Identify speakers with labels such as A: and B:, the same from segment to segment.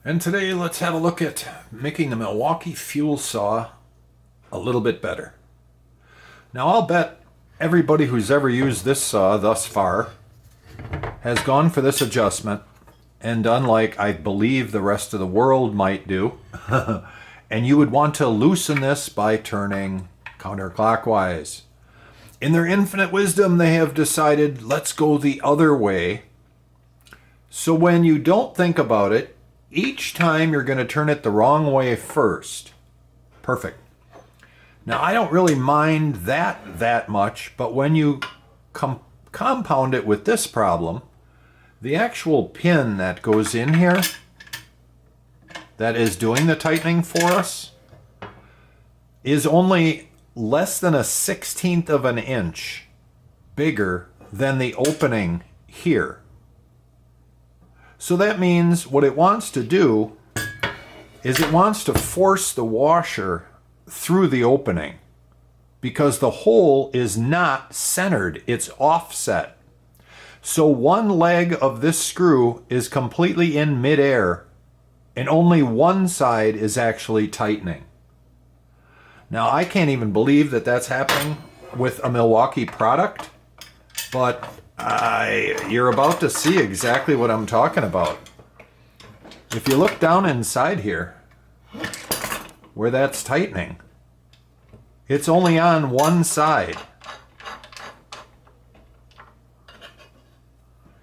A: And today let's have a look at making the Milwaukee fuel saw a little bit better. Now I'll bet everybody who's ever used this saw thus far has gone for this adjustment and done like I believe the rest of the world might do. And you would want to loosen this by turning counterclockwise. In their infinite wisdom, they have decided, let's go the other way. So when you don't think about it, each time you're going to turn it the wrong way first. Perfect. Now, I don't really mind that much, but when you compound it with this problem, the actual pin that goes in here, that is doing the tightening for us, is only less than a 1/16 of an inch bigger than the opening here. So that means what it wants to do is it wants to force the washer through the opening because the hole is not centered, it's offset. So one leg of this screw is completely in midair and only one side is actually tightening. Now I can't even believe that that's happening with a Milwaukee product, but you're about to see exactly what I'm talking about. If you look down inside here, where that's tightening, it's only on one side.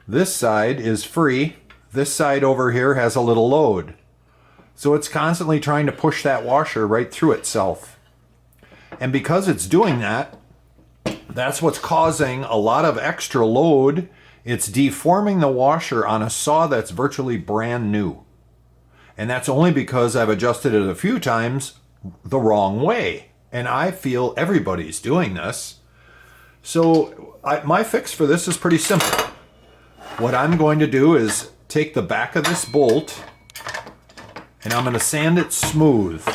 A: This side is free. This side over here has a little load. So it's constantly trying to push that washer right through itself. And because it's doing that, that's what's causing a lot of extra load. It's deforming the washer on a saw that's virtually brand new. And that's only because I've adjusted it a few times the wrong way. And I feel everybody's doing this. So my fix for this is pretty simple. What I'm going to do is take the back of this bolt and I'm going to sand it smooth,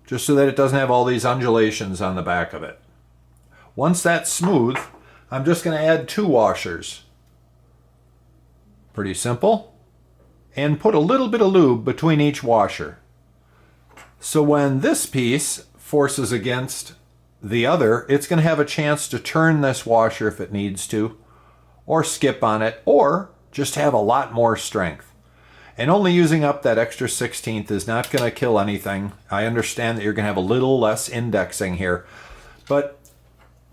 A: just so that it doesn't have all these undulations on the back of it. Once that's smooth, I'm just going to add 2 washers. Pretty simple. And put a little bit of lube between each washer. So when this piece forces against the other, it's going to have a chance to turn this washer if it needs to, or skip on it, or just have a lot more strength. And only using up that extra 1/16 is not going to kill anything. I understand that you're going to have a little less indexing here, but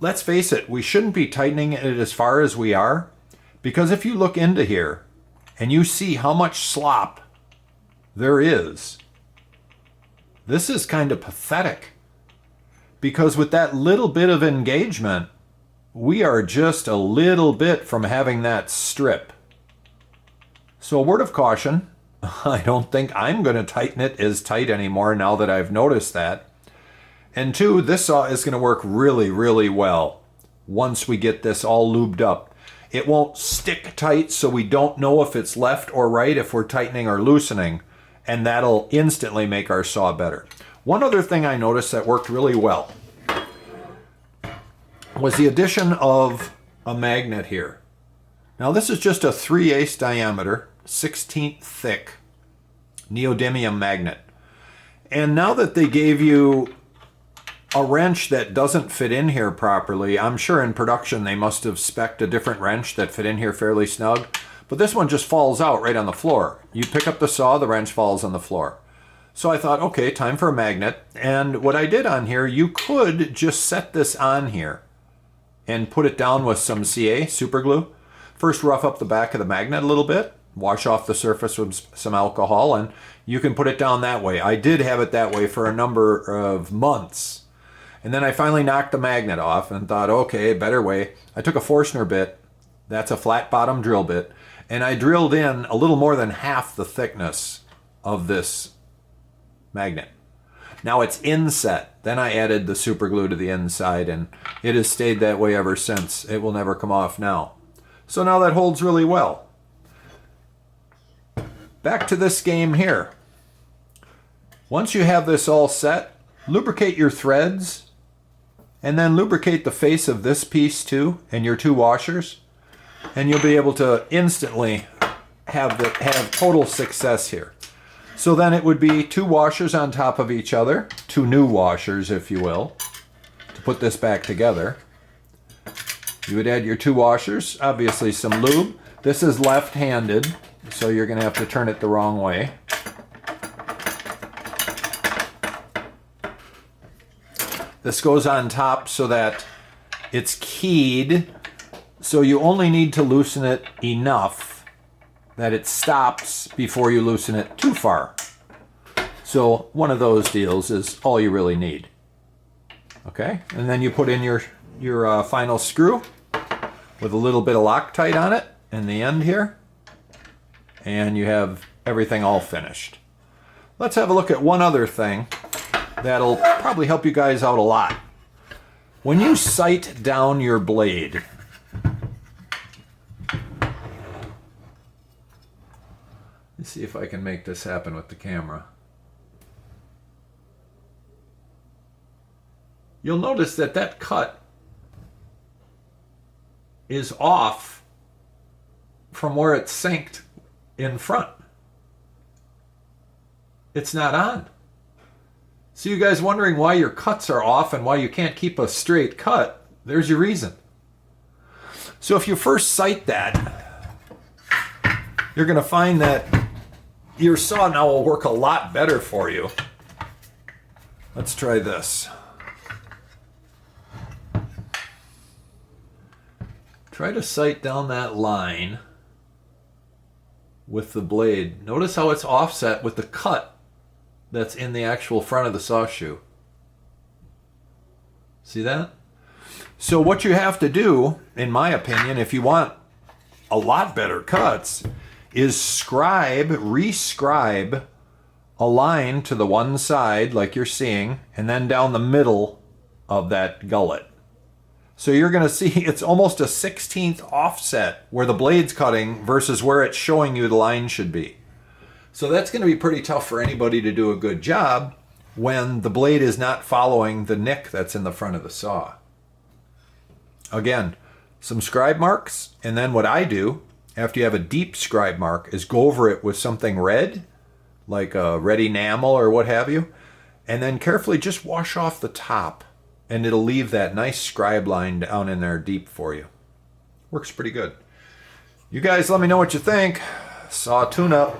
A: let's face it, we shouldn't be tightening it as far as we are, because if you look into here and you see how much slop there is, this is kind of pathetic. Because with that little bit of engagement, we are just a little bit from having that strip. So a word of caution, I don't think I'm going to tighten it as tight anymore now that I've noticed that. And 2, this saw is going to work really, really well once we get this all lubed up. It won't stick tight, so we don't know if it's left or right, if we're tightening or loosening, and that'll instantly make our saw better. One other thing I noticed that worked really well was the addition of a magnet here. Now this is just a 3/8 diameter, 1/16 thick neodymium magnet. And now that they gave you a wrench that doesn't fit in here properly, I'm sure in production they must have spec'd a different wrench that fit in here fairly snug, but this one just falls out right on the floor. You pick up the saw, the wrench falls on the floor. So I thought, okay, time for a magnet. And what I did on here, you could just set this on here and put it down with some CA, super glue. First rough up the back of the magnet a little bit, wash off the surface with some alcohol, and you can put it down that way. I did have it that way for a number of months. And then I finally knocked the magnet off and thought, okay, better way. I took a Forstner bit, that's a flat bottom drill bit, and I drilled in a little more than half the thickness of this magnet. Now it's inset. Then I added the super glue to the inside, and it has stayed that way ever since. It will never come off now. So now that holds really well. Back to this game here. Once you have this all set, lubricate your threads, and then lubricate the face of this piece too, and your 2 washers, and you'll be able to instantly have total success here. So then it would be 2 washers on top of each other, 2 new washers, if you will, to put this back together. You would add your 2 washers, obviously some lube. This is left-handed, so you're going to have to turn it the wrong way. This goes on top so that it's keyed, so you only need to loosen it enough that it stops before you loosen it too far. So one of those deals is all you really need. Okay, and then you put in your final screw with a little bit of Loctite on it in the end here, and you have everything all finished. Let's have a look at one other thing that'll probably help you guys out a lot. When you sight down your blade, let's see if I can make this happen with the camera. You'll notice that that cut is off from where it's synced in front. It's not on. So you guys wondering why your cuts are off and why you can't keep a straight cut, there's your reason. So if you first sight that, you're going to find that your saw now will work a lot better for you. Let's try this. Try to sight down that line with the blade. Notice how it's offset with the cut that's in the actual front of the saw shoe. See that? So what you have to do, in my opinion, if you want a lot better cuts, is rescribe a line to the one side like you're seeing, and then down the middle of that gullet. So you're going to see it's almost a 1/16 offset where the blade's cutting versus where it's showing you the line should be. So that's going to be pretty tough for anybody to do a good job when the blade is not following the nick that's in the front of the saw. Again, some scribe marks, and then what I do after you have a deep scribe mark is go over it with something red, like a red enamel or what have you, and then carefully just wash off the top, and it'll leave that nice scribe line down in there deep for you. Works pretty good. You guys let me know what you think. Saw tune-up.